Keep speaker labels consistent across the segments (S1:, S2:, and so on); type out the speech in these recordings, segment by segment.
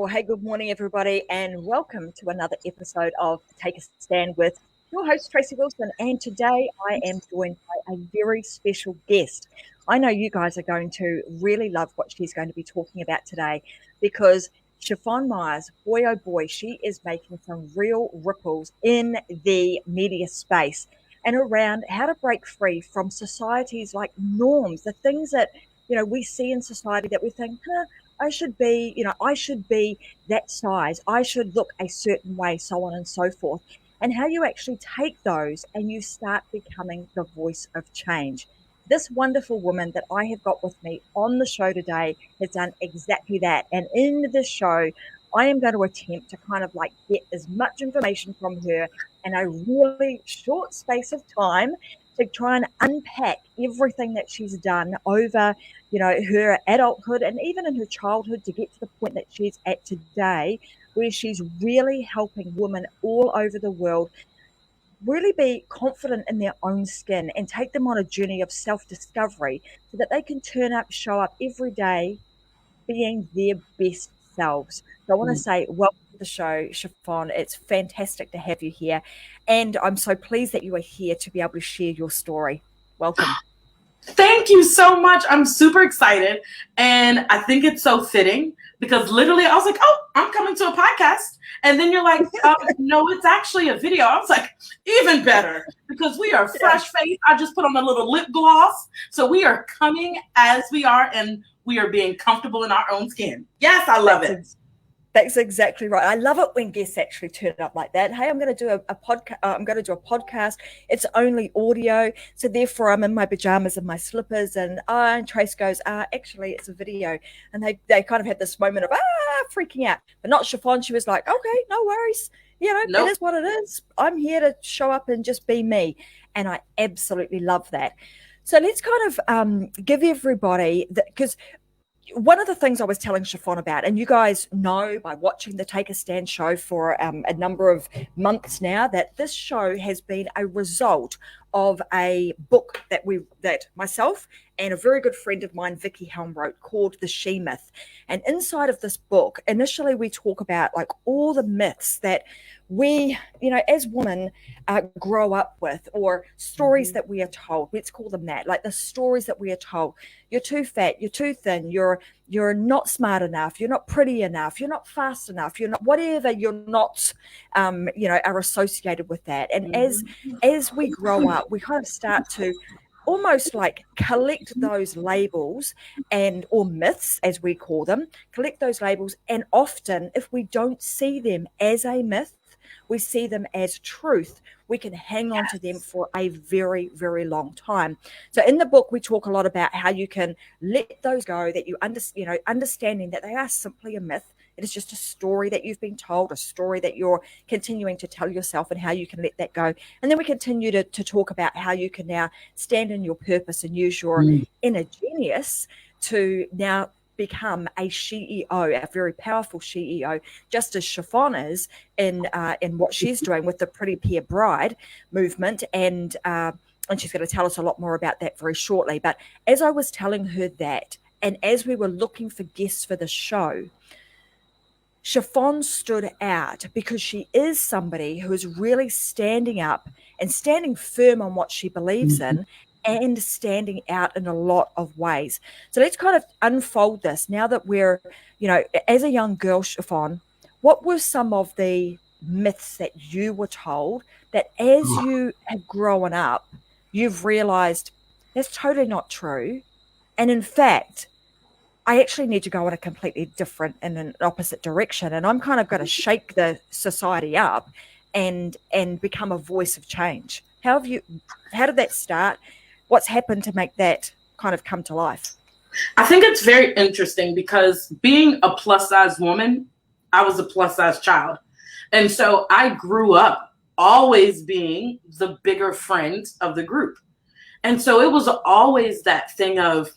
S1: Well, hey, good morning, everybody, and welcome to another episode of Take a Stand with your host, Tracy Wilson. And today I am joined by a very special guest. I know you guys are going to really love what she's going to be talking about today because Shaffonne Myers, boy, oh boy, she is making some real ripples in the media space and around how to break free from society's like norms, the things that, we see in society that we think, I should be that size. I should look a certain way, so on and so forth. And how you actually take those and you start becoming the voice of change. This wonderful woman that I have got with me on the show today has done exactly that. And in this show, I am going to attempt to kind of like get as much information from her in a really short space of time to try and unpack everything that she's done over her adulthood and even in her childhood to get to the point that she's at today, where she's really helping women all over the world really be confident in their own skin and take them on a journey of self-discovery so that they can show up every day being their best selves. So I want to say welcome to the show, Shaffonne. It's fantastic to have you here. And I'm so pleased that you are here to be able to share your story. Welcome.
S2: Thank you so much. I'm super excited. And I think it's so fitting because literally I was like, oh, I'm coming to a podcast. And then you're like, no, it's actually a video. I was like, even better because we are fresh faced. I just put on a little lip gloss. So we are coming as we are and we are being comfortable in our own skin. Yes, I love it.
S1: That's exactly right. I love it when guests actually turn up like that. Hey, I'm going to do a podcast. I'm going to do a podcast. It's only audio, so therefore I'm in my pajamas and my slippers. And Trace goes, actually, it's a video. And they kind of had this moment of freaking out, but not Shaffonne. She was like, okay, no worries. Nope. It is what it is. I'm here to show up and just be me, and I absolutely love that. So let's kind of give everybody because. One of the things I was telling Shaffonne about, and you guys know by watching the Take a Stand show for a number of months now, that this show has been a result of a book that myself and a very good friend of mine, Vicky Helm, wrote called The She Myth. And inside of this book, initially we talk about like all the myths that we, as women grow up with, or stories that we are told. Let's call them that, like the stories that we are told. You're too fat, you're too thin, you're not smart enough, you're not pretty enough, you're not fast enough, you're not whatever, you're not, are associated with that. And as we grow up, we kind of start to almost like collect those labels or myths, as we call them, collect those labels. And often if we don't see them as a myth, we see them as truth, we can hang on to them for a very, very long time. So in the book, we talk a lot about how you can let those go, that understanding that they are simply a myth. It is just a story that you've been told, a story that you're continuing to tell yourself, and how you can let that go. And then we continue to talk about how you can now stand in your purpose and use your inner genius to now become a CEO, a very powerful CEO, just as Shaffonne is in what she's doing with the Pretty Pear Bride movement. And she's going to tell us a lot more about that very shortly. But as I was telling her that, and as we were looking for guests for the show, Shaffonne stood out because she is somebody who is really standing up and standing firm on what she believes in, and standing out in a lot of ways. So let's kind of unfold this now that we're, as a young girl, Shaffonne, what were some of the myths that you were told that as you have grown up, you've realized that's totally not true? And in fact, I actually need to go in a completely different and an opposite direction. And I'm kind of going to shake the society up and become a voice of change. How did that start? What's happened to make that kind of come to life?
S2: I think it's very interesting because being a plus size woman, I was a plus size child. And so I grew up always being the bigger friend of the group. And so it was always that thing of,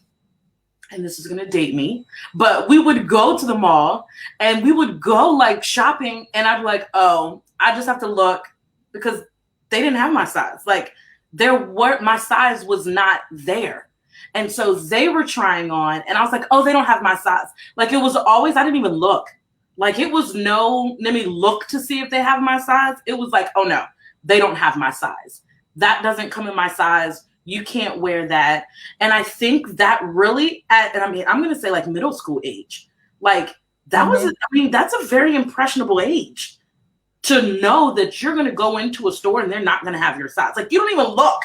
S2: and this is going to date me, but we would go to the mall and we would go like shopping, and I'd be like, oh, I just have to look because they didn't have my size. Like my size was not there. And so they were trying on and I was like, oh, they don't have my size. Like it was always, I didn't even look. Like, it was no, let me look to see if they have my size. It was like, oh no, they don't have my size. That doesn't come in my size. You can't wear that. And I think that really, and I mean, I'm going to say like middle school age, like that was, I mean, that's a very impressionable age to know that you're going to go into a store and they're not going to have your size. Like, you don't even look.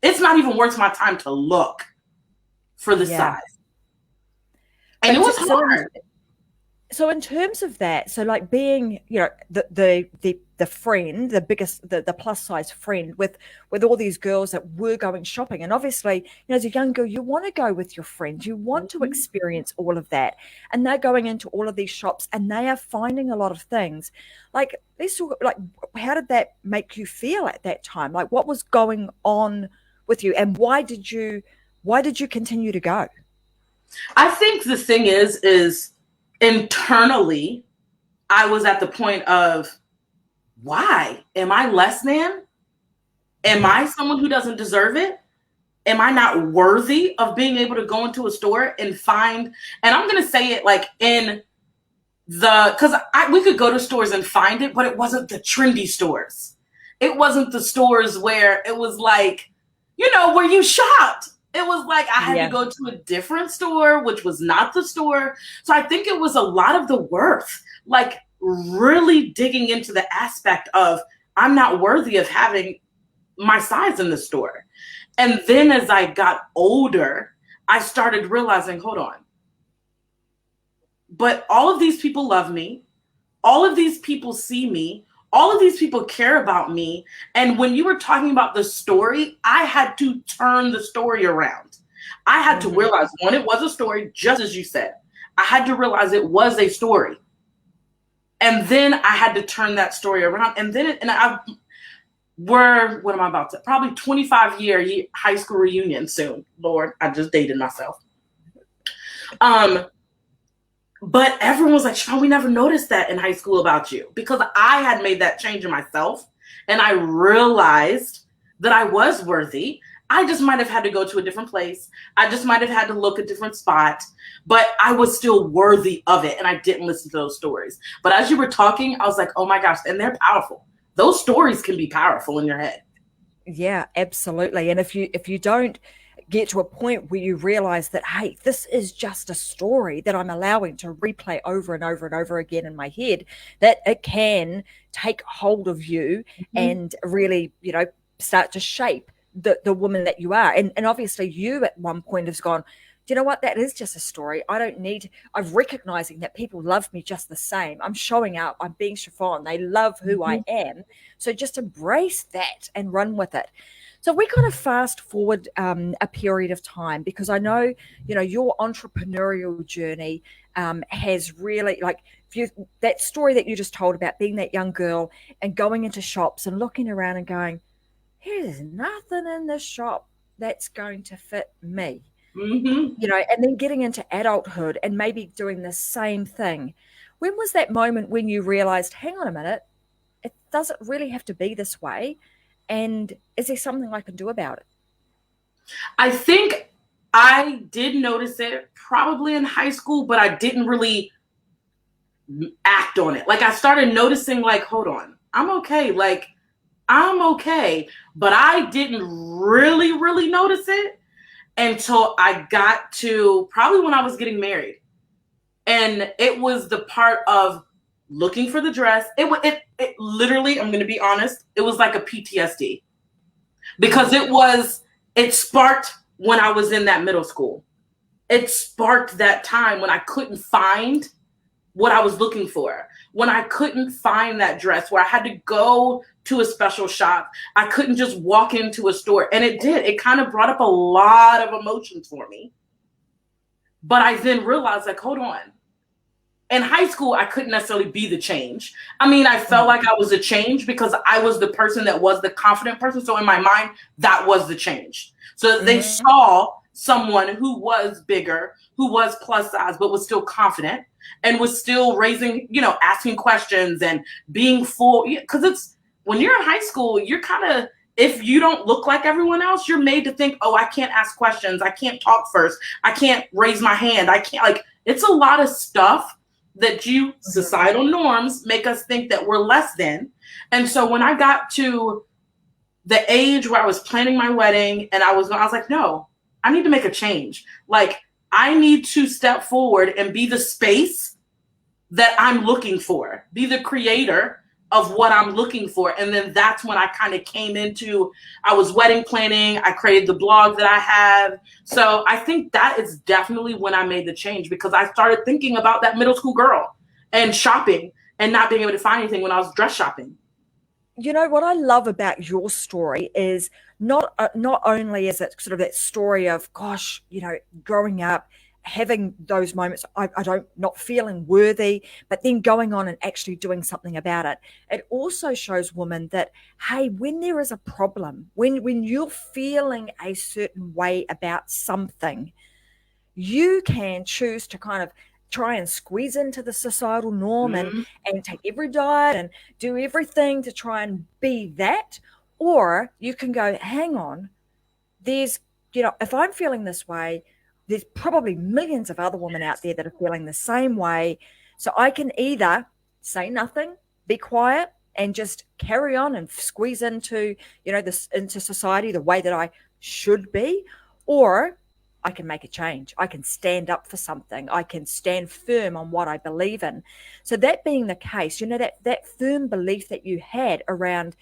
S2: It's not even worth my time to look for the size. And it was hard.
S1: So in terms of that, so like being, you know, the friend, the biggest, the plus size friend with all these girls that were going shopping, and obviously, you know, as a young girl, you want to go with your friends, you want to experience all of that, and they're going into all of these shops and they are finding a lot of things. Like, let's talk, like, how did that make you feel at that time? Like, what was going on with you, and why did you continue to go?
S2: I think the thing is internally, I was at the point of, why? Am I less than? Am I someone who doesn't deserve it? Am I not worthy of being able to go into a store and find, and I'm going to say it like in the, because we could go to stores and find it, but it wasn't the trendy stores. It wasn't the stores where it was like, you know, where you shopped. It was like I had to go to a different store, which was not the store. So I think it was a lot of the worth, like really digging into the aspect of, I'm not worthy of having my size in the store. And then as I got older, I started realizing, hold on, but all of these people love me. All of these people see me. All of these people care about me. And when you were talking about the story, I had to turn the story around. I had to realize, one, it was a story, just as you said. I had to realize it was a story. And then I had to turn that story around. And then, what am I about to, probably 25-year high school reunion soon. Lord, I just dated myself. But everyone was like, Shaffonne, we never noticed that in high school about you, because I had made that change in myself. And I realized that I was worthy. I just might have had to go to a different place. I just might have had to look a different spot, but I was still worthy of it. And I didn't listen to those stories. But as you were talking, I was like, oh my gosh, and they're powerful. Those stories can be powerful in your head.
S1: Yeah, absolutely. And if you don't get to a point where you realize that, hey, this is just a story that I'm allowing to replay over and over and over again in my head, that it can take hold of you and really, you know, start to shape the woman that you are. And obviously you at one point has gone, do you know what? That is just a story. I'm recognizing that people love me just the same. I'm showing up. I'm being Shaffonne. They love who I am. So just embrace that and run with it. So we kind of fast forward a period of time, because I know, you know, your entrepreneurial journey has really, like, that story that you just told about being that young girl and going into shops and looking around and going, there's nothing in this shop that's going to fit me. You know, and then getting into adulthood and maybe doing the same thing. When was that moment when you realized, hang on a minute, it doesn't really have to be this way? And is there something I can do about it?
S2: I think I did notice it probably in high school, but I didn't really act on it. Like, I started noticing, like, hold on, I'm okay. Like, I'm okay. But I didn't really, really notice it until I got to probably when I was getting married. And it was the part of looking for the dress. It literally, I'm going to be honest, it was like a PTSD, because it sparked when I was in that middle school. It sparked that time when I couldn't find what I was looking for, when I couldn't find that dress, where I had to go to a special shop. I couldn't just walk into a store. And it kind of brought up a lot of emotions for me. But I then realized, like, hold on. In high school, I couldn't necessarily be the change. I mean, I felt like I was a change because I was the person that was the confident person. So in my mind, that was the change. So they saw someone who was bigger, who was plus size, but was still confident and was still raising, you know, asking questions and being full. Because it's, when you're in high school, you're kind of, if you don't look like everyone else, you're made to think, oh, I can't ask questions. I can't talk first. I can't raise my hand. I can't, like, it's a lot of stuff that societal norms make us think that we're less than. And so when I got to the age where I was planning my wedding and I was like, no, I need to make a change. Like, I need to step forward and be the space that I'm looking for, be the creator of what I'm looking for. And then that's when I kind of came into, I was wedding planning. I created the blog that I have. So I think that is definitely when I made the change, because I started thinking about that middle school girl and shopping and not being able to find anything when I was dress shopping.
S1: You know, what I love about your story is not only is it sort of that story of, gosh, you know, growing up, having those moments, I don't, not feeling worthy, but then going on and actually doing something about it. It also shows women that, hey, when there is a problem, when you're feeling a certain way about something, you can choose to kind of try and squeeze into the societal norm and take every diet and do everything to try and be that. Or you can go, hang on, there's, you know, if I'm feeling this way, there's probably millions of other women out there that are feeling the same way. So I can either say nothing, be quiet, and just carry on and squeeze into, you know, this, into society the way that I should be, or I can make a change. I can stand up for something. I can stand firm on what I believe in. So that being the case, you know, that firm belief that you had around,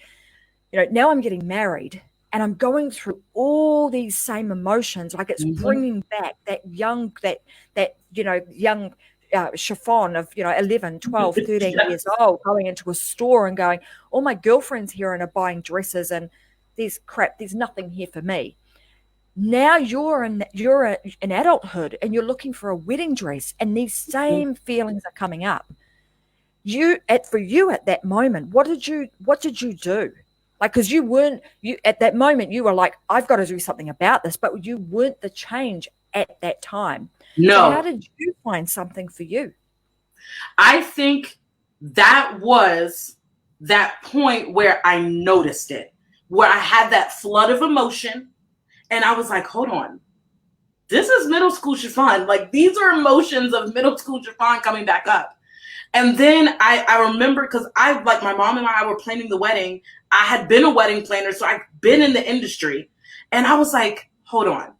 S1: you know, now I'm getting married and I'm going through all these same emotions, like it's bringing back that young, you know, young Shaffonne of, you know, 11, 12, 13 years old, going into a store and going, all my girlfriends here and are buying dresses and there's nothing here for me. Now you're in adulthood and you're looking for a wedding dress and these same feelings are coming up. For you at that moment, what did you do? Like, because you at that moment, you were like, I've got to do something about this, but you weren't the change at that time.
S2: No.
S1: So how did you find something for you?
S2: I think that was that point where I noticed it, where I had that flood of emotion. And I was like, hold on, this is middle school Shaffonne. Like, these are emotions of middle school Shaffonne coming back up. And then I remember, because like my mom and I were planning the wedding. I had been a wedding planner, so I've been in the industry. And I was like, hold on.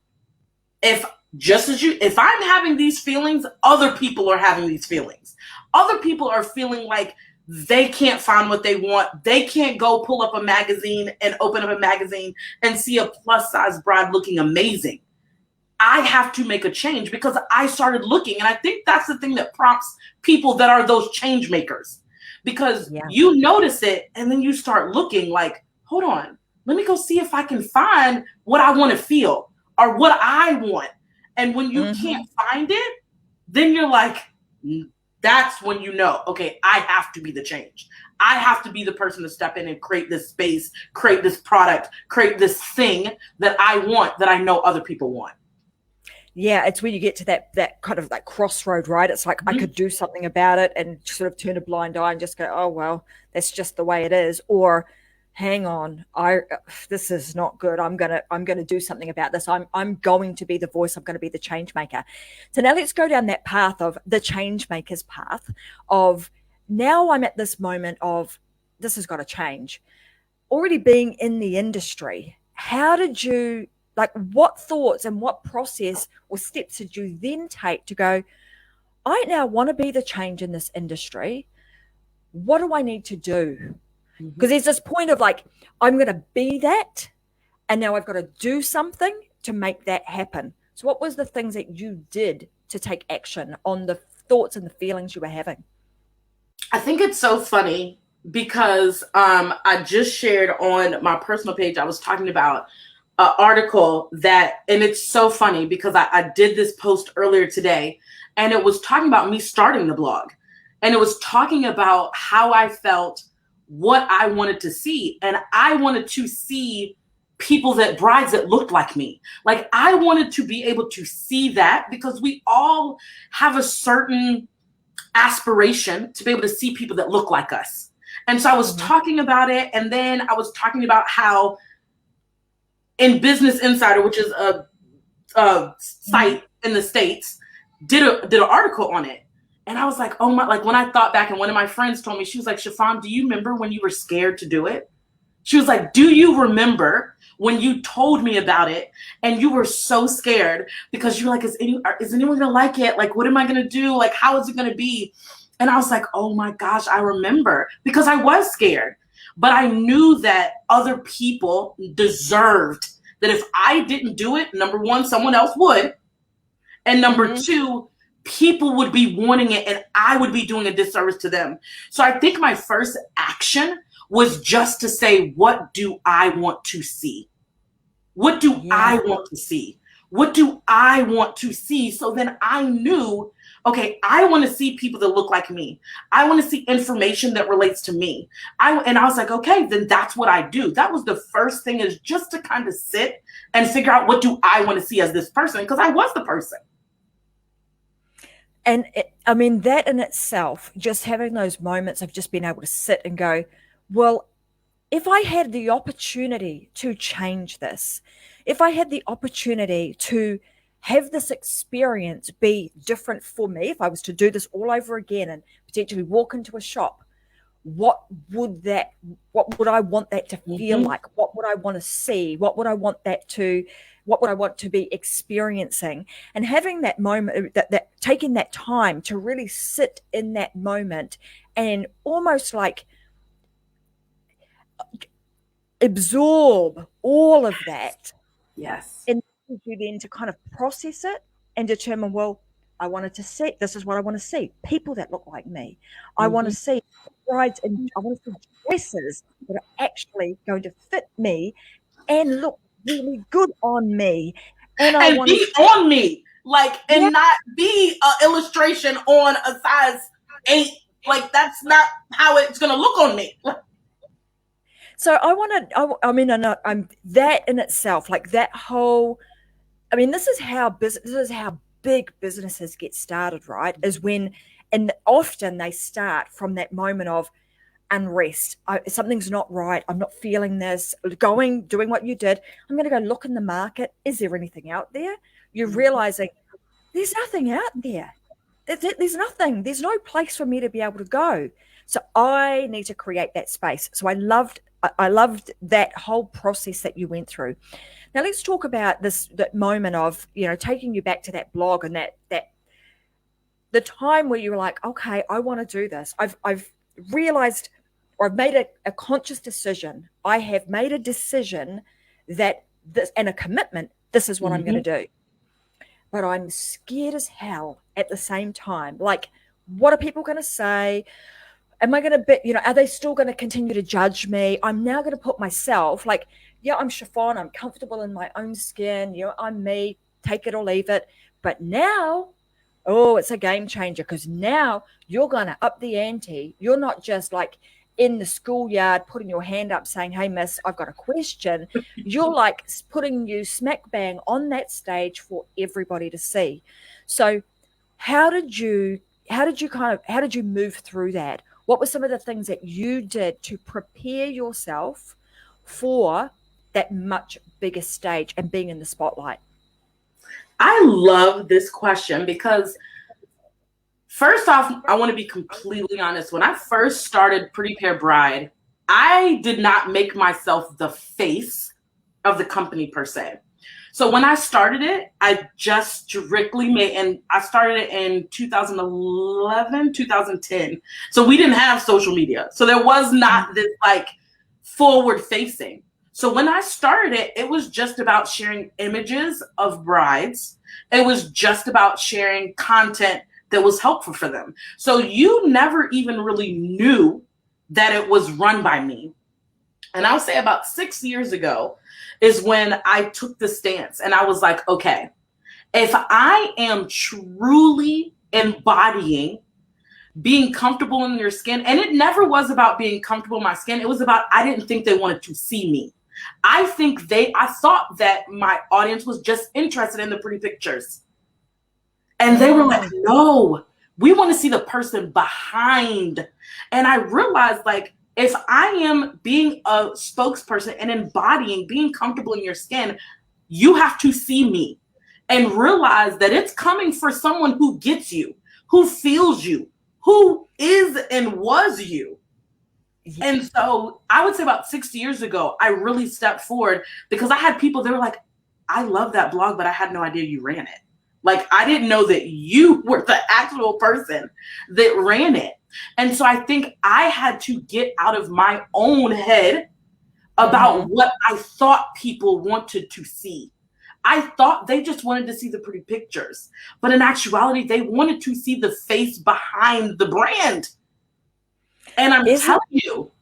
S2: If I'm having these feelings, other people are having these feelings. Other people are feeling like they can't find what they want. They can't go pull up a magazine and open up a magazine and see a plus size bride looking amazing. I have to make a change, because I started looking. And I think that's the thing that prompts people that are those change makers, because you notice it and then you start looking like, hold on, let me go see if I can find what I want to feel or what I want. And when you can't find it, then you're like, that's when you know, okay, I have to be the change. I have to be the person to step in and create this space, create this product, create this thing that I want, that I know other people want.
S1: Yeah, it's when you get to that kind of like crossroad, right? It's like I could do something about it and sort of turn a blind eye and just go, oh, well, that's just the way it is. Or hang on, this is not good. I'm gonna do something about this. I'm going to be the voice. I'm going to be the change maker. So now let's go down that path of the change maker's path of, now I'm at this moment of, this has got to change. Already being in the industry, how did you, like, what thoughts and what process or steps did you then take to go, I now want to be the change in this industry. What do I need to do? Because there's this point of like, I'm going to be that, and now I've got to do something to make that happen. So what was the things that you did to take action on the thoughts and the feelings you were having?
S2: I think it's so funny because I just shared on my personal page, I was talking about an article that, and it's so funny because I did this post earlier today, and it was talking about me starting the blog, and it was talking about how I felt, what I wanted to see. And I wanted to see brides that looked like me. Like, I wanted to be able to see that, because we all have a certain aspiration to be able to see people that look like us. And so I was talking about it. And then I was talking about how in Business Insider, which is a site in the States, did an article on it. And I was like, oh my, like when I thought back, and one of my friends told me, she was like, Shaffonne, do you remember when you were scared to do it? She was like, do you remember when you told me about it and you were so scared because you were like, is anyone gonna like it? Like, what am I gonna do? Like, how is it gonna be? And I was like, oh my gosh, I remember, because I was scared. But I knew that other people deserved that if I didn't do it, number one, someone else would. And number two, people would be wanting it and I would be doing a disservice to them. So I think my first action was just to say, what do I want to see? What do I want to see? What do I want to see? So then I knew, okay, I want to see people that look like me. I want to see information that relates to me. And I was like, okay, then that's what I do. That was the first thing, is just to kind of sit and figure out, what do I want to see as this person? Because I was the person.
S1: And I mean, that in itself, just having those moments of just being able to sit and go, well, if I had the opportunity to change this, if I had the opportunity to have this experience be different for me, if I was to do this all over again and potentially walk into a shop, what would I want that to feel like? What would I want to see? What would I want to be experiencing? And having that moment, that taking that time to really sit in that moment and almost like absorb all of that.
S2: Yes.
S1: And you then to kind of process it and determine, well, I wanted to see, this is what I want to see. People that look like me. I want to see brides, and I want to see dresses that are actually going to fit me and look really good on me. And I want
S2: be on me, like, and not be an illustration on a size 8. Like, that's not how it's going to look on me.
S1: So I mean, I'm that in itself, like that whole, I mean, this is how big businesses get started, right? Is when, and often they start from that moment of unrest. Something's not right. I'm not feeling this. Doing what you did. I'm going to go look in the market. Is there anything out there? You're realizing there's nothing out there. There's nothing. There's no place for me to be able to go. So I need to create that space. So I loved that whole process that you went through. Now let's talk about that moment of, taking you back to that blog and that the time where you were like, okay, I want to do this. I've realized, or I've made a conscious decision. I have made a decision that this, and a commitment, this is what I'm going to do. But I'm scared as hell at the same time. Like, what are people going to say? Am I going to be, are they still going to continue to judge me? I'm now going to put myself, like, yeah, I'm Shaffonne. I'm comfortable in my own skin. I'm me. Take it or leave it. But now, it's a game changer, because now you're going to up the ante. You're not just like in the schoolyard putting your hand up saying, hey, miss, I've got a question. You're like putting you smack bang on that stage for everybody to see. So how did you move through that? What were some of the things that you did to prepare yourself for that much bigger stage and being in the spotlight?
S2: I love this question because, first off, I want to be completely honest. When I first started Pretty Pair Bride, I did not make myself the face of the company per se. So when I started it, I just strictly and I started it in 2011, 2010. So we didn't have social media. So there was not this like forward facing. So when I started it, it was just about sharing images of brides. It was just about sharing content that was helpful for them. So you never even really knew that it was run by me. And I'll say about 6 years ago is when I took the stance and I was like, okay, if I am truly embodying being comfortable in your skin, and it never was about being comfortable in my skin. It was about, I didn't think they wanted to see me. I thought that my audience was just interested in the pretty pictures. And they were like, no, we want to see the person behind. And I realized, like, if I am being a spokesperson and embodying being comfortable in your skin, you have to see me and realize that it's coming for someone who gets you, who feels you, who is and was you. Yeah. And so I would say about 6 years ago, I really stepped forward because I had people, they were like, I love that blog, but I had no idea you ran it. Like, I didn't know that you were the actual person that ran it. And so I think I had to get out of my own head about what I thought people wanted to see. I thought they just wanted to see the pretty pictures, but in actuality, they wanted to see the face behind the brand. And I'm telling you,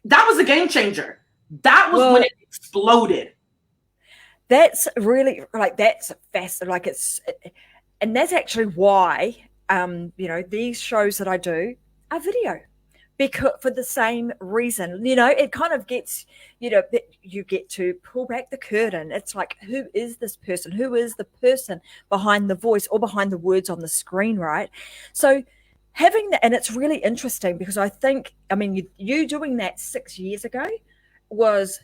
S2: that was a game changer. That was when it exploded.
S1: That's really that's fascinating. And that's actually why, these shows that I do are video, because for the same reason, it kind of gets, you get to pull back the curtain. It's like, who is this person? Who is the person behind the voice or behind the words on the screen, right? So having that, and it's really interesting because I think, you doing that 6 years ago was,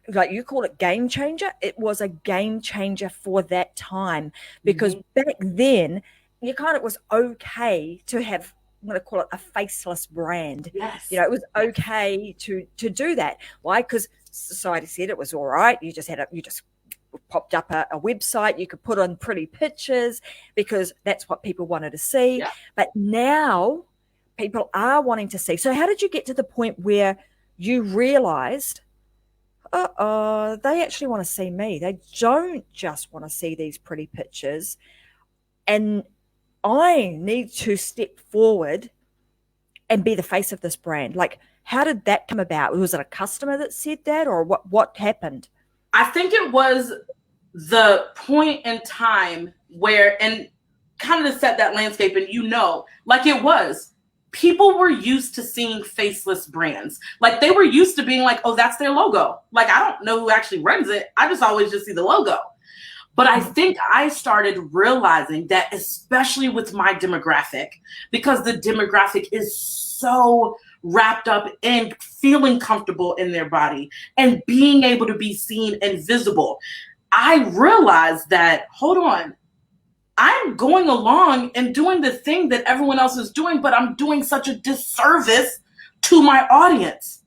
S1: like you call it, game changer. It was a game changer for that time, because back then it was okay to have, I'm going to call it, a faceless brand.
S2: Yes.
S1: It was okay to do that. Why? Because society said it was all right. You just popped up a website. You could put on pretty pictures because that's what people wanted to see.
S2: Yeah.
S1: But now people are wanting to see. So how did you get to the point where you realized, they actually want to see me? They don't just want to see these pretty pictures, and I need to step forward and be the face of this brand. Like, how did that come about? Was it a customer that said that, or what happened?
S2: I think it was the point in time where, and kind of to set that landscape, and like it was, people were used to seeing faceless brands. Like, they were used to being like, oh, that's their logo. Like, I don't know who actually runs it. I just always just see the logo. But I think I started realizing that, especially with my demographic, because the demographic is so wrapped up in feeling comfortable in their body and being able to be seen and visible, I realized that, hold on, I'm going along and doing the thing that everyone else is doing, but I'm doing such a disservice to my audience,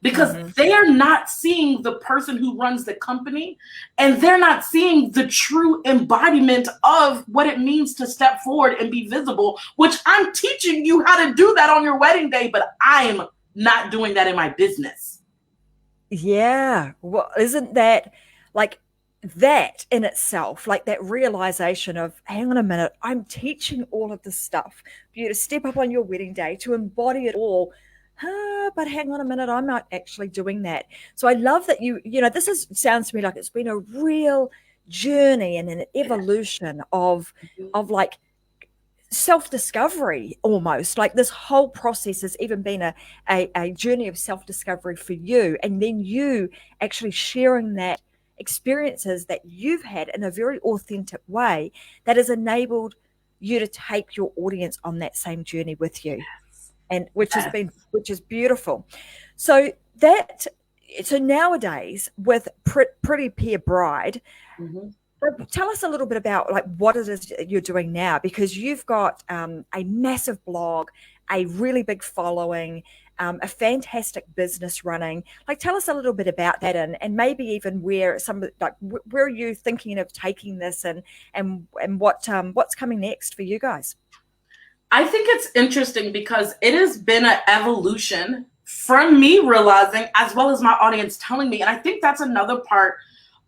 S2: because they're not seeing the person who runs the company, and they're not seeing the true embodiment of what it means to step forward and be visible, which I'm teaching you how to do that on your wedding day, but I'm not doing that in my business.
S1: Yeah. Well, isn't that like that in itself, like that realization of, hang on a minute, I'm teaching all of this stuff for you to step up on your wedding day, to embody it all. But hang on a minute, I'm not actually doing that. So I love that this sounds to me like it's been a real journey and an evolution of like self-discovery, almost. Like, this whole process has even been a journey of self-discovery for you, and then you actually sharing that experiences that you've had in a very authentic way that has enabled you to take your audience on that same journey with you. And which is beautiful. So nowadays with Pretty Pear Bride, tell us a little bit about like what it is you're doing now, because you've got a massive blog, a really big following, a fantastic business running. Like, tell us a little bit about that, and maybe even where are you thinking of taking this, and what's coming next for you guys?
S2: I think it's interesting because it has been an evolution from me realizing, as well as my audience telling me. And I think that's another part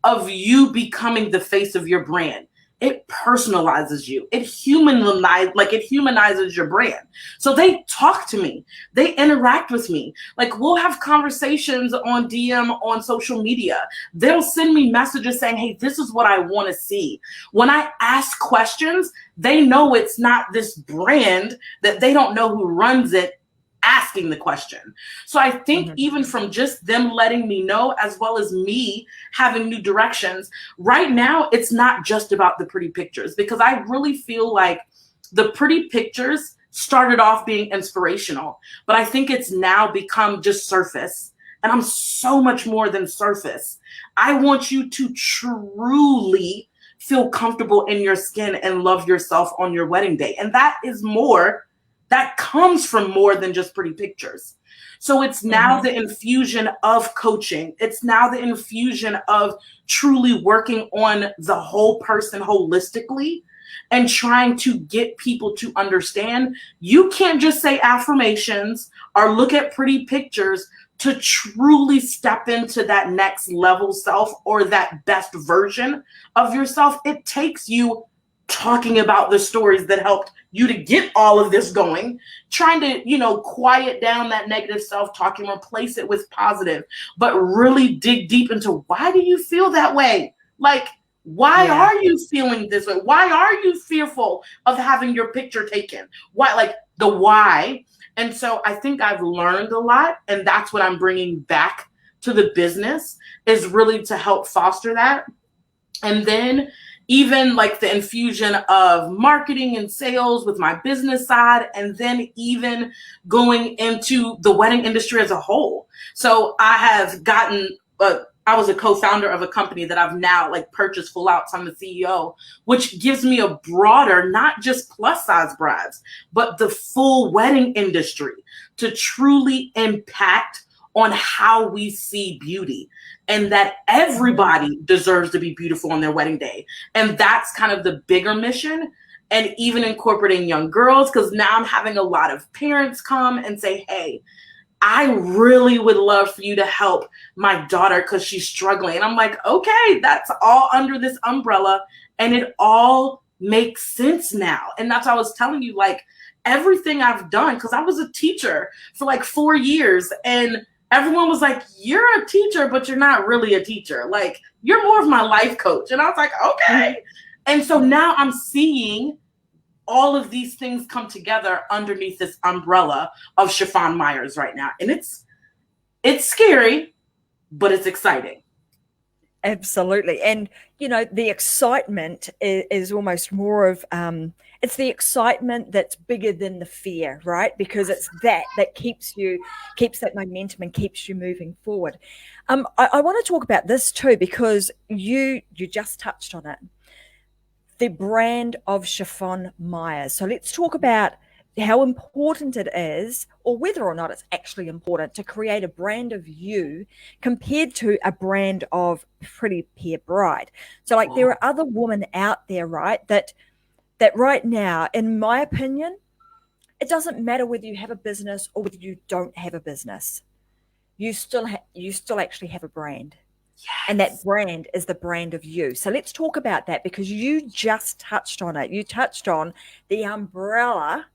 S2: of you becoming the face of your brand. It personalizes you. It humanizes your brand. So they talk to me. They interact with me. Like, we'll have conversations on DM, on social media. They'll send me messages saying, hey, this is what I want to see. When I ask questions, they know it's not this brand that they don't know who runs it asking the question. So I think even from just them letting me know, as well as me having new directions, right now, it's not just about the pretty pictures, because I really feel like the pretty pictures started off being inspirational, but I think it's now become just surface. And I'm so much more than surface. I want you to truly feel comfortable in your skin and love yourself on your wedding day. And that comes from more than just pretty pictures. So it's now the infusion of coaching. It's now the infusion of truly working on the whole person holistically and trying to get people to understand you can't just say affirmations or look at pretty pictures to truly step into that next level self or that best version of yourself. It takes you talking about the stories that helped you to get all of this going, trying to, quiet down that negative self-talk and replace it with positive, but really dig deep into why do you feel that way? Like, why are you feeling this way? Why are you fearful of having your picture taken? Why, like the why? And so I think I've learned a lot, and that's what I'm bringing back to the business, is really to help foster that. And then even like the infusion of marketing and sales with my business side, and then even going into the wedding industry as a whole. So I have gotten, I was a co-founder of a company that I've now like purchased full out. So I'm the CEO, which gives me a broader, not just plus size brides, but the full wedding industry to truly impact on how we see beauty, and that everybody deserves to be beautiful on their wedding day. And that's kind of the bigger mission. And even incorporating young girls, because now I'm having a lot of parents come and say, hey, I really would love for you to help my daughter because she's struggling. And I'm like, okay, that's all under this umbrella. And it all makes sense now. And that's what I was telling you, like everything I've done, because I was a teacher for like 4 years, and everyone was like, you're a teacher, but you're not really a teacher. Like, you're more of my life coach. And I was like, okay. And so now I'm seeing all of these things come together underneath this umbrella of Shaffonne Myers right now. And it's scary, but it's exciting.
S1: Absolutely. And, the excitement is almost more of, it's the excitement that's bigger than the fear, right? Because it's that keeps that momentum and keeps you moving forward. I want to talk about this too, because you just touched on it. The brand of Shaffonne Myers. So let's talk about how important it is, or whether or not it's actually important, to create a brand of you compared to a brand of Pretty Pear Bride. So like there are other women out there, right, that right now, in my opinion, it doesn't matter whether you have a business or whether you don't have a business. You still actually have a brand. Yes. And that brand is the brand of you. So let's talk about that, because you just touched on it. You touched on the umbrella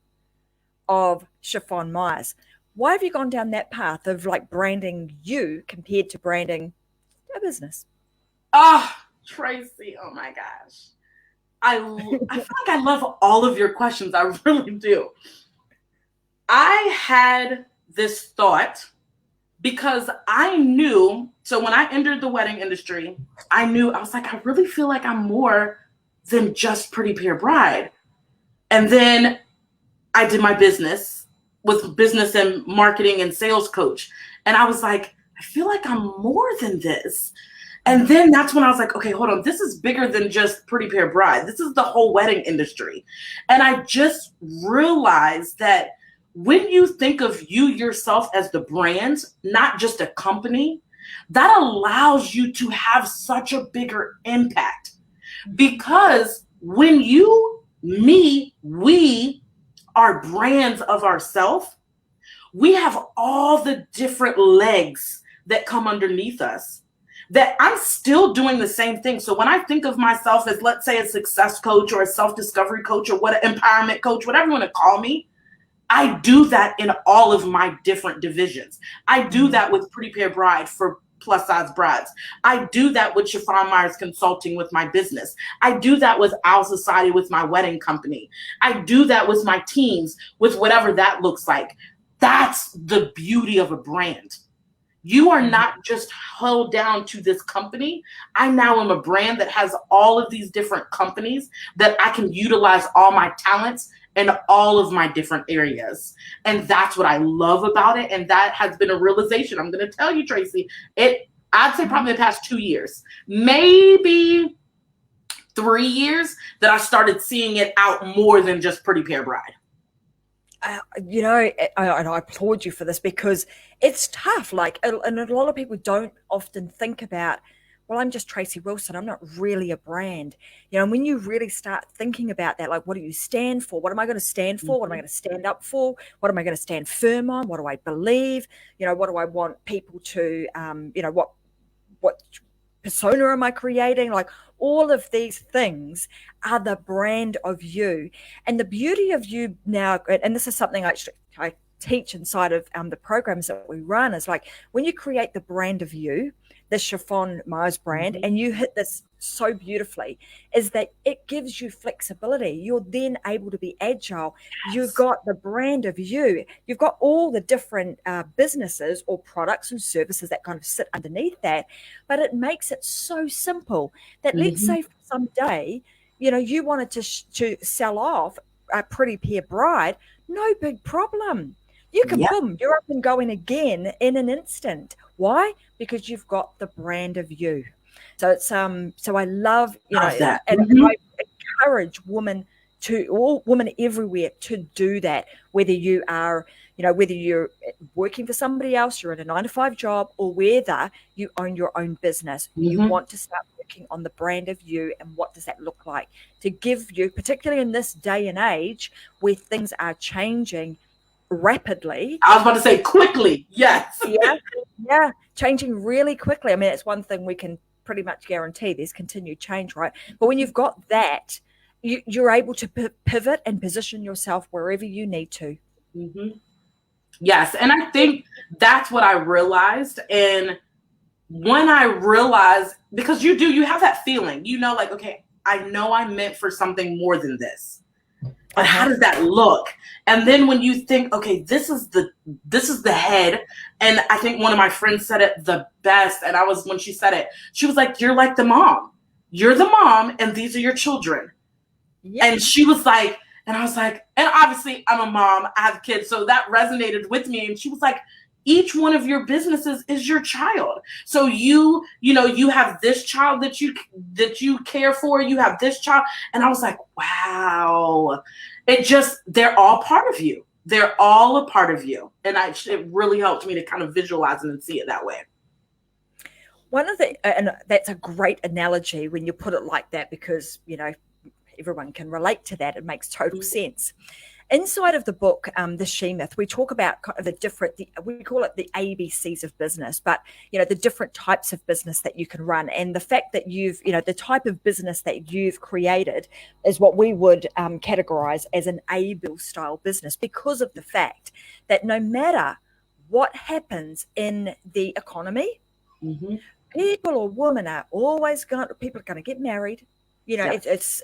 S1: of Shaffonne Myers. Why have you gone down that path of like branding you compared to branding a business?
S2: Oh, Tracy, oh my gosh. I feel like I love all of your questions. I really do. I had this thought because I knew, so when I entered the wedding industry, I was like, I really feel like I'm more than just Pretty Pear Bride. And then I did my business with business and marketing and sales coach. And I was like, I feel like I'm more than this. And then that's when I was like, okay, hold on. This is bigger than just Pretty Pear Bride. This is the whole wedding industry. And I just realized that when you think of you yourself as the brand, not just a company, that allows you to have such a bigger impact. Because when you, me, we are brands of ourselves, we have all the different legs that come underneath us, that I'm still doing the same thing. So when I think of myself as, let's say, a success coach or a self-discovery coach or what an empowerment coach, whatever you want to call me, I do that in all of my different divisions. I do that with Pretty Pear Bride for plus size brides. I do that with Shaffonne Myers Consulting with my business. I do that with Owl Society with my wedding company. I do that with my teams, with whatever that looks like. That's the beauty of a brand. You are not just held down to this company. I now am a brand that has all of these different companies that I can utilize all my talents in all of my different areas. And that's what I love about it. And that has been a realization. I'm going to tell you, Tracy, I'd say probably the past 2 years, maybe 3 years that I started seeing it out more than just Pretty Pair Bride.
S1: You know, and I applaud you for this because it's tough. Like, and a lot of people don't often think about, well, I'm just Tracy Wilson. I'm not really a brand. You know, and when you really start thinking about that, like, what do you stand for? What am I going to stand for? What am I going to stand up for? What am I going to stand firm on? What do I believe? You know, what do I want people to, you know, what persona am I creating? Like, all of these things are the brand of you. And the beauty of you now, and this is something I teach inside of the programs that we run, is like, when you create the brand of you, the Shaffonne Mars brand, and you hit this so beautifully, is that it gives you flexibility. You're then able to be agile. Yes. You've got the brand of you. You've got all the different businesses or products and services that kind of sit underneath that. But it makes it so simple that let's say someday, you know, you wanted to sell off a Pretty Pair Bride, no big problem. You can, boom, you're up and going again in an instant. Why? Because you've got the brand of you. So it's so I love, you know, that. And I encourage women all women everywhere to do that, whether you are, you know, whether you're working for somebody else, you're in a 9-to-5 job, or whether you own your own business. You want to start working on the brand of you, and what does that look like to give you, particularly in this day and age where things are changing rapidly.
S2: I was about to say quickly. Yes.
S1: Yeah, changing really quickly. I mean, it's one thing we can pretty much guarantee, there's continued change, right? But when you've got that, you're able to pivot and position yourself wherever you need to.
S2: Yes, and I think that's what I realized. And when I realized, because you have that feeling, you know, like, okay, I know I'm meant for something more than this. But how does that look? And then when you think, okay, this is the head. And I think one of my friends said it the best. And when she said it, she was like, you're like the mom. You're the mom, and these are your children. Yep. And she was like, and I was like, and obviously I'm a mom, I have kids, so that resonated with me. And she was like, each one of your businesses is your child. So you know, you have this child that you care for, you have this child. And I was like, wow, they're all part of you. They're all a part of you. And it really helped me to kind of visualize it and see it that way.
S1: And that's a great analogy when you put it like that, because, you know, everyone can relate to that. It makes total sense. Inside of the book, The She Myth, we talk about kind of we call it the ABCs of business, but, you know, the different types of business that you can run. And the fact that the type of business that you've created is what we would categorize as an ABIL style business, because of the fact that no matter what happens in the economy, people or women are always people are going to get married. You know, it's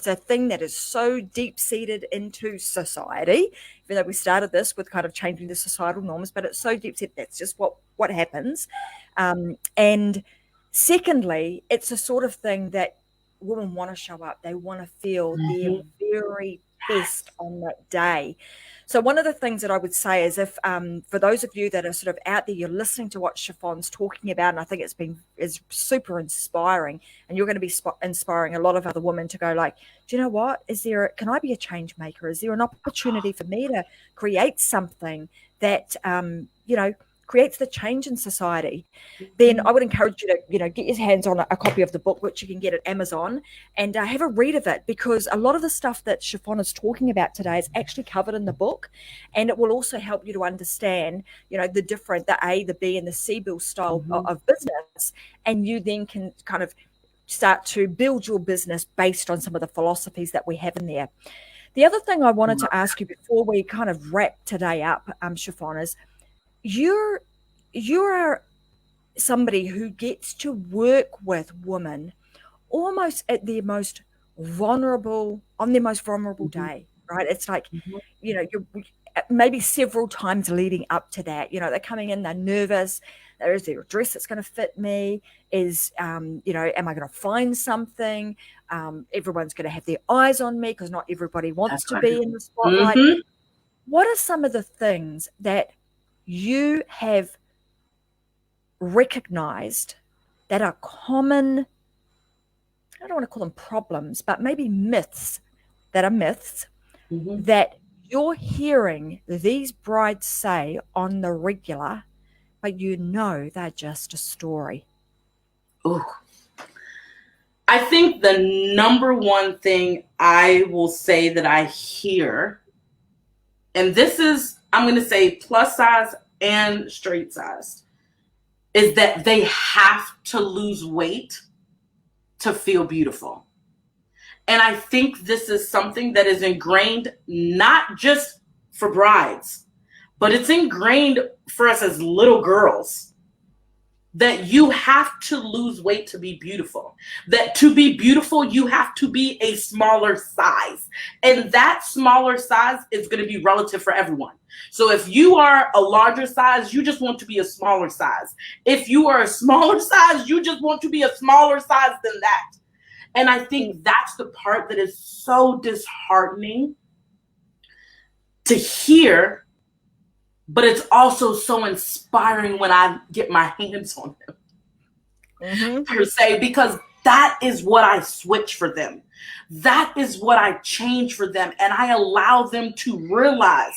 S1: a thing that is so deep-seated into society, even though we started this with kind of changing the societal norms, but it's so deep-seated, that's just what happens. And secondly, it's a sort of thing that women want to show up. They want to feel their very best on that day. So one of the things that I would say is, if for those of you that are sort of out there, you're listening to what Shaffonne's talking about, and I think is super inspiring, and you're going to be inspiring a lot of other women to go like, do you know what? Can I be a change maker? Is there an opportunity for me to create something that, you know, creates the change in society? Then I would encourage you to, you know, get your hands on a copy of the book, which you can get at Amazon, and have a read of it, because a lot of the stuff that Shaffonne is talking about today is actually covered in the book, and it will also help you to understand, you know, the A, the B, and the C bill style of business, and you then can kind of start to build your business based on some of the philosophies that we have in there. The other thing I wanted to ask you before we kind of wrap today up, Shaffonne, is you are somebody who gets to work with women almost at their most vulnerable, on their most vulnerable day, right? It's like, you know, you're maybe several times leading up to that, you know, they're coming in, they're nervous. Is there a dress that's going to fit me? You know, am I going to find something? Everyone's going to have their eyes on me, because not everybody wants to be in the spotlight. What are some of the things that you have recognized that are common I don't want to call them problems, but maybe myths that are myths
S2: Mm-hmm.
S1: that you're hearing these brides say on the regular, but you know they're just a story?
S2: Ooh. I think the number one thing I will say that I hear, and this is, I'm going to say plus size and straight size, is that they have to lose weight to feel beautiful. And I think this is something that is ingrained not just for brides, but it's ingrained for us as little girls. That you have to lose weight to be beautiful. That to be beautiful, you have to be a smaller size. And that smaller size is going to be relative for everyone. So if you are a larger size, you just want to be a smaller size. If you are a smaller size, you just want to be a smaller size than that. And I think that's the part that is so disheartening to hear. But it's also so inspiring when I get my hands on them, per se, because that is what I switch for them. That is what I change for them. And I allow them to realize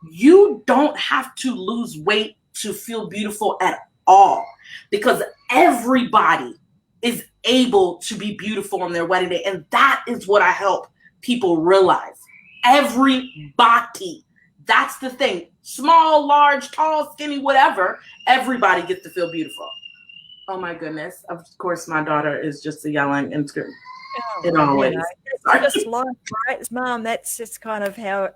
S2: you don't have to lose weight to feel beautiful at all, because everybody is able to be beautiful on their wedding day. And that is what I help people realize. Everybody. That's the thing. Small, large, tall, skinny, whatever. Everybody gets to feel beautiful. Oh my goodness. Of course, my daughter is just yelling and screaming. In all ways.
S1: It's just life, right? It's mom. That's just kind of how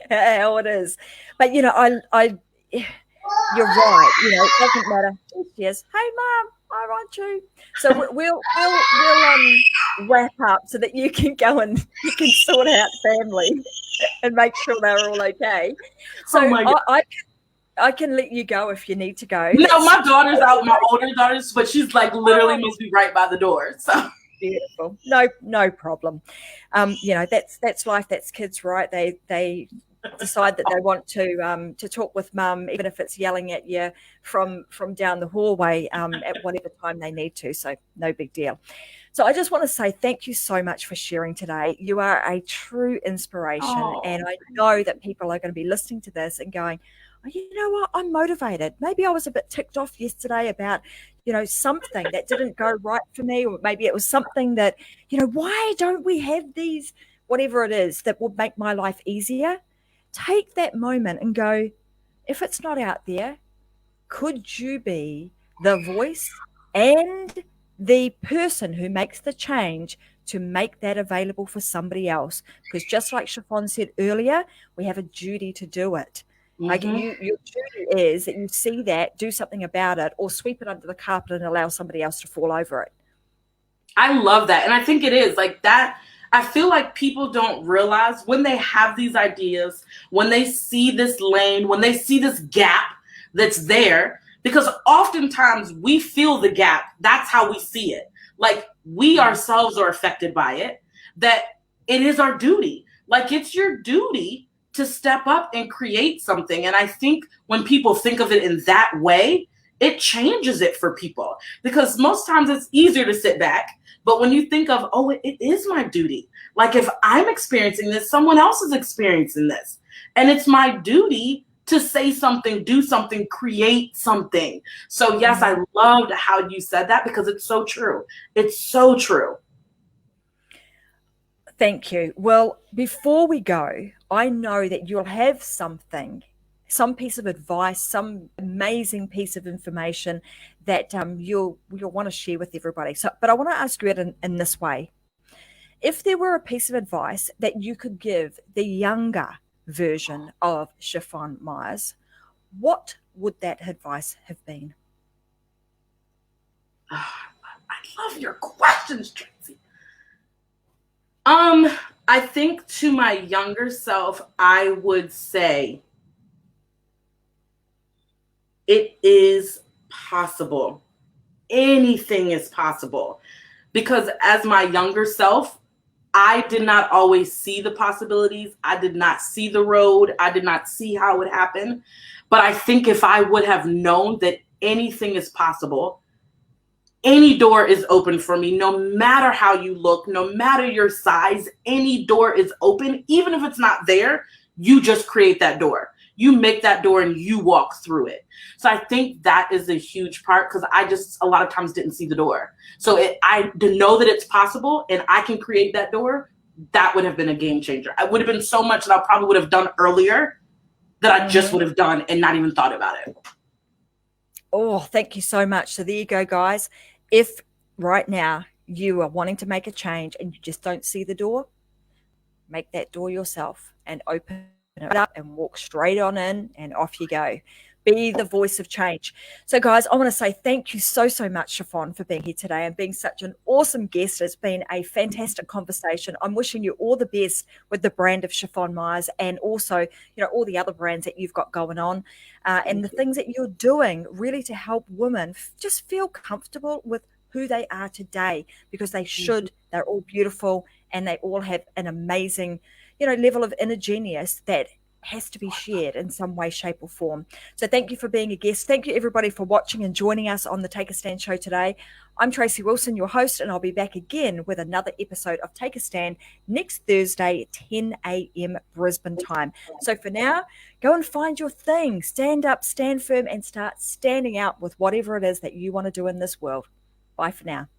S1: how it is. But you know, I you're right. You know, it doesn't matter. Yes. Hey, mom, I want you. So we'll wrap up so that you can go and you can sort out family and make sure they're all okay. So I can let you go if you need to go.
S2: No, my daughter's out, my older daughter's, but she's like literally must be right by the door. So
S1: beautiful. No problem. You know, that's life, that's kids, right? They decide that they want to talk with mum, even if it's yelling at you from down the hallway at whatever time they need to. So no big deal. So I just want to say thank you so much for sharing today. You are a true inspiration. And I know that people are going to be listening to this and going, oh, you know what, I'm motivated. Maybe I was a bit ticked off yesterday about, you know, something that didn't go right for me, or maybe it was something that, you know, why don't we have these, whatever it is that will make my life easier? Take that moment and go, if it's not out there, could you be the voice and the person who makes the change to make that available for somebody else? Because just like Shaffonne said earlier, we have a duty to do it. Like your duty is that you see that, do something about it, or sweep it under the carpet and allow somebody else to fall over it.
S2: I love that. And I think it is like that. I feel like people don't realize when they have these ideas, when they see this lane, when they see this gap that's there, because oftentimes we feel the gap. That's how we see it. Like we ourselves are affected by it, that it is our duty. Like it's your duty to step up and create something. And I think when people think of it in that way, it changes it for people, because most times it's easier to sit back. But when you think of, oh, it is my duty. Like if I'm experiencing this, someone else is experiencing this. And it's my duty to say something, do something, create something. So yes, I loved how you said that, because it's so true. It's so true.
S1: Thank you. Well, before we go, I know that you'll have something, some piece of advice, some amazing piece of information that you'll want to share with everybody. So, but I want to ask you it in this way. If there were a piece of advice that you could give the younger version of Shaffonne Myers, what would that advice have been?
S2: Oh, I love your questions, Tracy. I think to my younger self, I would say it is possible. Anything is possible. Because as my younger self, I did not always see the possibilities. I did not see the road. I did not see how it would happen. But I think if I would have known that anything is possible, any door is open for me, no matter how you look, no matter your size, any door is open. Even if it's not there, you just create that door. You make that door and you walk through it. So I think that is a huge part, because I just a lot of times didn't see the door. So to know that it's possible and I can create that door, that would have been a game changer. It would have been so much that I probably would have done earlier that I just would have done and not even thought about it.
S1: Oh, thank you so much. So there you go, guys. If right now you are wanting to make a change and you just don't see the door, make that door yourself and open it up and walk straight on in, and off you go. Be the voice of change. So, guys, I want to say thank you so much, Shaffonne, for being here today and being such an awesome guest. It's been a fantastic conversation. I'm wishing you all the best with the brand of Shaffonne Myers, and also, all the other brands that you've got going on, and the things that you're doing really to help women just feel comfortable with who they are today, because they should. They're all beautiful and they all have an amazing, level of inner genius that has to be shared in some way, shape or form. So thank you for being a guest. Thank you everybody for watching and joining us on the Take a Stand show today. I'm Tracy Wilson, your host, and I'll be back again with another episode of Take a Stand next Thursday at 10 a.m. Brisbane time. So for now, go and find your thing. Stand up, stand firm, and start standing out with whatever it is that you want to do in this world. Bye for now.